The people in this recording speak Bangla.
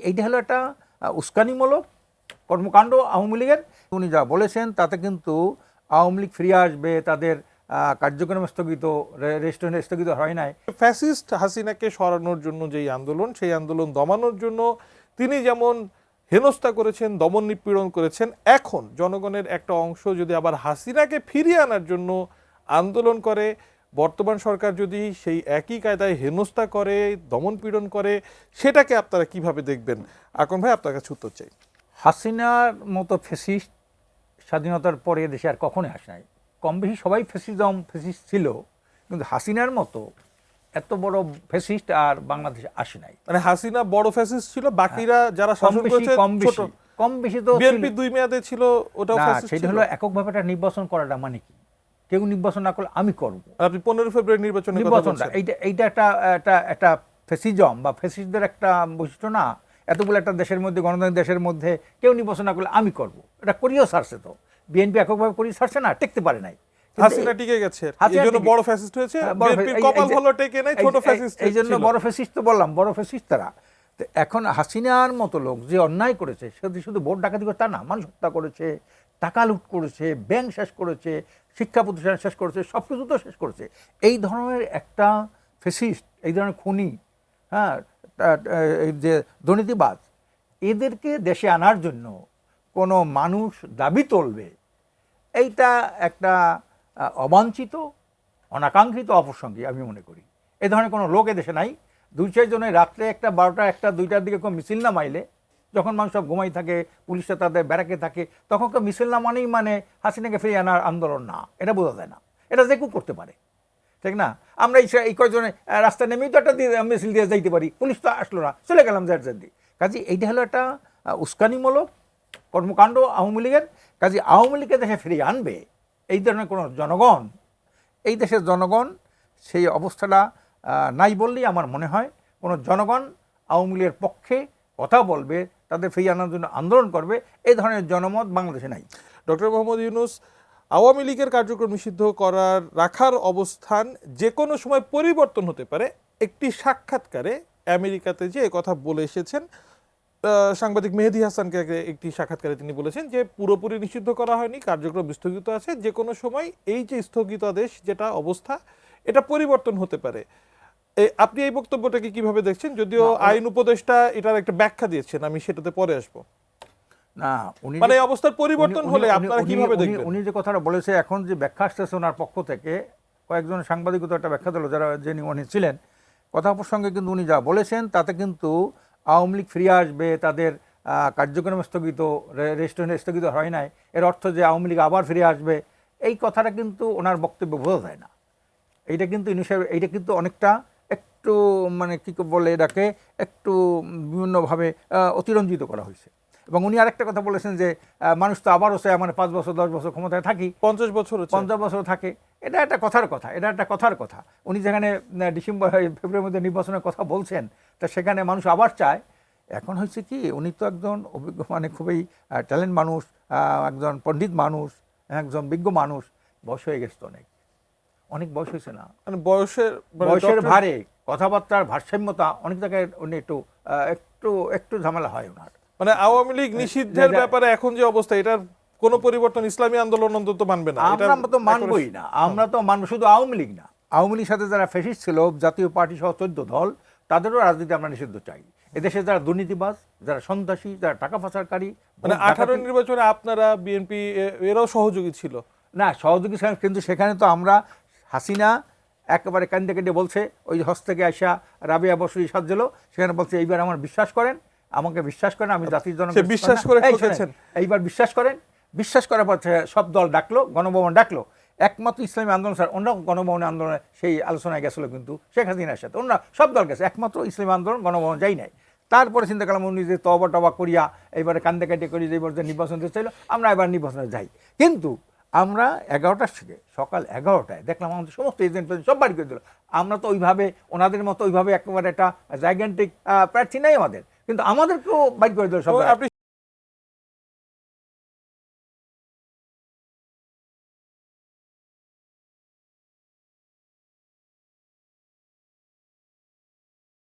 এইটা হলো একটা উস্কানিমূলক কর্মকাণ্ড আওয়ামী লীগের। উনি যা বলেছেন তাতে কিন্তু আওয়ামী লীগ ফিরে আসবে, তাদের কার্যক্রম স্থগিত, রেস্টুরেন্ট স্থগিত হয় নাই। ফ্যাসিস্ট হাসিনাকে সরানোর জন্য যেই আন্দোলন, সেই আন্দোলন দমানোর জন্য তিনি যেমন হেনস্থা করেছেন, দমন নিপীড়ন করেছেন, এখন জনগণের একটা অংশ যদি আবার হাসিনাকে ফিরিয়ে আনার জন্য আন্দোলন করে, বর্তমান সরকার যদি সেই একই কায়দায় হেনস্থা করে, দমন পীড়ন করে, সেটাকে আপনারা কিভাবে দেখবেন? আকন ভাই, আপনার কাছে উত্তর চাই। হাসিনার মতো ফ্যাসিস্ট স্বাধীনতার পরে দেশে আর কখনোই আসে নাই। কম বেশি সবাই ফ্যাসিস্ট ছিল, কিন্তু হাসিনার মতো এত বড় ফ্যাসিস্ট আর বাংলাদেশে আসে নাই। মানে হাসিনা বড় ফ্যাসিস্ট ছিল, বাকিরা যারা শাসন করেছে কম বেশি তো বিএনপি 2 মেয়াদে ছিল, ওটাও ফ্যাসিস্ট ছিল। সেটা হলো এককভাবে একটা নির্বাচন করাটা মানে কি? কেউ নির্বাচন না করলে আমি করব। আপনি 15 ফেব্রুয়ারি নির্বাচনটা এইটা একটা ফ্যাসিজম বা ফ্যাসিস্টদের একটা বৈশিষ্ট্য না। এতগুলো একটা দেশের মধ্যে, গণতান্ত্রিক দেশের মধ্যে কেউ নির্বাচন না করলে আমি করব, এটা করিও ছাড়ছে। তো বিএনপি এককভাবে করিয়ে ছাড়ছে না, টিকতে পারে নাই। হাসিনা টিকে গেছে, এইজন্য বড় ফ্যাসিস্ট হয়েছে। বিএনপির কপাল ভালো টেকে নাই, ছোট ফ্যাসিস্ট। এইজন্য বড় ফ্যাসিস্ট তো বললাম, বড় ফ্যাসিস্ট তারা। তো এখন হাসিনার মতো লোক যে অন্যায় করেছে, সে শুধু ভোট ডাকাতি করে তা না, মানুষ হত্যা করেছে, টাকা লুট করেছে, ব্যাংক শেষ করেছে, শিক্ষা প্রতিষ্ঠান শেষ করেছে, সব কিছু তো শেষ করেছে। এই ধরনের একটা ফ্যাসিস্ট, এই ধরনের খুনি, হ্যাঁ, এই যে দুর্নীতিবাজ, এদেরকে দেশে আনার জন্য কোনো মানুষ দাবি তুলবে, এইটা একটা অবাঞ্ছিত, অনাকাঙ্ক্ষিত, অপ্রাসঙ্গিক আমি মনে করি। এ ধরনের কোনো লোক এদেশে নাই। 2-4 জনের রাত্রে 12টা 1টা 2টার দিকে কোনো মিছিল না মাইলে, যখন মানুষ সব ঘুমাই থাকে, পুলিশটা তাদের ব্যারাকে থাকে, তখন তো মিছিল না মানেই মানে হাসিনাকে ফিরিয়ে আনার আন্দোলন না, এটা বোঝা যায় না। এটা যে কেউ করতে পারে, ঠিক না? আমরা এই কয়জনে রাস্তায় নেমেই তো একটা মিছিল দিয়ে যাইতে পারি, পুলিশ তো আসলো না, চলে গেলাম যার যার দিয়ে। কাজে এইটা হলো একটা উস্কানিমূলক কর্মকাণ্ড আওয়ামী লীগের। কাজে আওয়ামী লীগকে দেশে ফিরিয়ে আনবে এই ধরনের কোনো জনগণ, এই দেশের জনগণ সেই অবস্থাটা নাই বললেই আমার মনে হয়। কোনো জনগণ আওয়ামী লীগের পক্ষে কথা বলবে, তাদের ফিরিয়ে আনার জন্য আন্দোলন করবে, এই ধরনের জনমত বাংলাদেশে নাই। ডক্টর মোহাম্মদ ইউনূস, আওয়ামী লীগের কার্যক্রম নিষিদ্ধ রাখার অবস্থান যে কোনো সময় পরিবর্তন হতে পারে। একটি সাক্ষাৎকারে আমেরিকাতে যে কথা বলে এসেছেন, সাংবাদিক মেহেদী হাসানকে একটি সাক্ষাৎকারে তিনি বলেছেন যে পুরোপুরি নিষিদ্ধ করা হয়নি, কার্যক্রম স্থগিত আছে, যে কোনো সময় এই যে স্থগিতাদেশ যেটা অবস্থা, এটা পরিবর্তন হতে পারে। আপনি এই বক্তব্যটাকে কিভাবে দেখছেন? যদিও আইন উপদেষ্টা এটার একটা ব্যাখ্যা দিয়েছেন, আমি সেটাতে পরে আসবো। না, উনি মানে অবস্থার পরিবর্তন হলে আপনারা কিভাবে দেখবেন? উনি যে কথাটা বলেছে, এখন যে ব্যাখ্যা আসতেছে ওনার পক্ষ থেকে, কয়েকজন সাংবাদিকও তো একটা ব্যাখ্যা দিল যারা উনি ছিলেন কথা প্রসঙ্গে, কিন্তু উনি যা বলেছেন তাতে কিন্তু আওয়ামী লীগ ফিরে আসবে, তাদের কার্যক্রম স্থগিত, রেস্টুরেন্ট স্থগিত হয় নাই, এর অর্থ যে আওয়ামী লীগ আবার ফিরে আসবে, এই কথাটা কিন্তু ওনার বক্তব্য বোঝা যায় না। এইটা কিন্তু এইটা কিন্তু অনেকটা একটু মানে কী বলে, এটাকে একটু বিভিন্নভাবে অতিরঞ্জিত করা হয়েছে। এবং উনি আরেকটা কথা বলেছেন যে মানুষ তো আবারও চায় মানে 5 বছর 10 বছর ক্ষমতায় থাকি, 50 বছর থাকে। এটা একটা কথার কথা। উনি যেখানে ডিসেম্বর ফেব্রুয়ারির মধ্যে নির্বাচনের কথা বলছেন, তা সেখানে মানুষ আবার চায়। এখন হচ্ছে কি, উনি তো একজন অভিজ্ঞ, মানে খুবই ট্যালেন্ট মানুষ, একজন পণ্ডিত মানুষ, একজন বিজ্ঞ মানুষ, বয়স হয়ে গেছে তো, অনেক বয়স হয়েছে না, মানে বয়সের ভারে কথাবার্তার ভারসাম্যতা অনেক জায়গায় উনি একটু ঝামেলা হয় ওনার। মানে আওয়ামী লীগ নিষিদ্ধের ব্যাপারে এখন যে অবস্থা, এটার কোনো পরিবর্তন ইসলামী আন্দোলন অন্তত মানবে না। আমরা তো মানবই না, আমরা তো মানব শুধু আওয়ামী লীগ না, আওয়ামী লীগের সাথে যারা ফ্যাসিস্ট ছিল, জাতীয় পার্টি সহ 14 দল, তাদেরও রাজনীতি আমরা নিষিদ্ধ চাই। এদেশে যারা দুর্নীতিবাজ, যারা সন্ত্রাসী, যারা টাকা পাচারকারী, মানে 18 নির্বাচনে আপনারা বিএনপি এরাও সহযোগী ছিল না, সহযোগী ছিলেন, কিন্তু সেখানে তো আমরা হাসিনা একেবারে কান্দে কান্দে বলছে, ওই হজ থেকে আসা রাবিয়া বসরি সাজল, সেখানে বলছে এইবার আমার বিশ্বাস করেন, আমাকে বিশ্বাস করেন, আমি জাতির জন্য বিশ্বাস করে এইবার বিশ্বাস করেন। বিশ্বাস করার পর সব দল ডাকলো, গণভবন ডাকলো, একমাত্র ইসলামী আন্দোলন স্যার, অন্য গণভবন আন্দোলনে সেই আলোচনায় গেছিলো, কিন্তু শেখ হাসিনার সাথে অন্য সব দল গেছে, একমাত্র ইসলামী আন্দোলন গণভবন যাই নাই। তারপরে চিন্তা করলাম উনি যে তবা করিয়া এইবারে কান্দে কাটে করি যে এবার যে নির্বাচন দিতে চাইলো, আমরা এবার নির্বাচনে যাই। কিন্তু আমরা 11টার থেকে সকাল 11টায় দেখলাম আমাদের সমস্ত এজেন্ট সব বাড়ি করে দিল। আমরা তো ওইভাবে ওনাদের মতো ওইভাবে একেবারে একটা জাইগ্যান্টিক প্রার্থী নাই আমাদের, কিন্তু আমাদেরকেও বাড়ি করে দিল সব।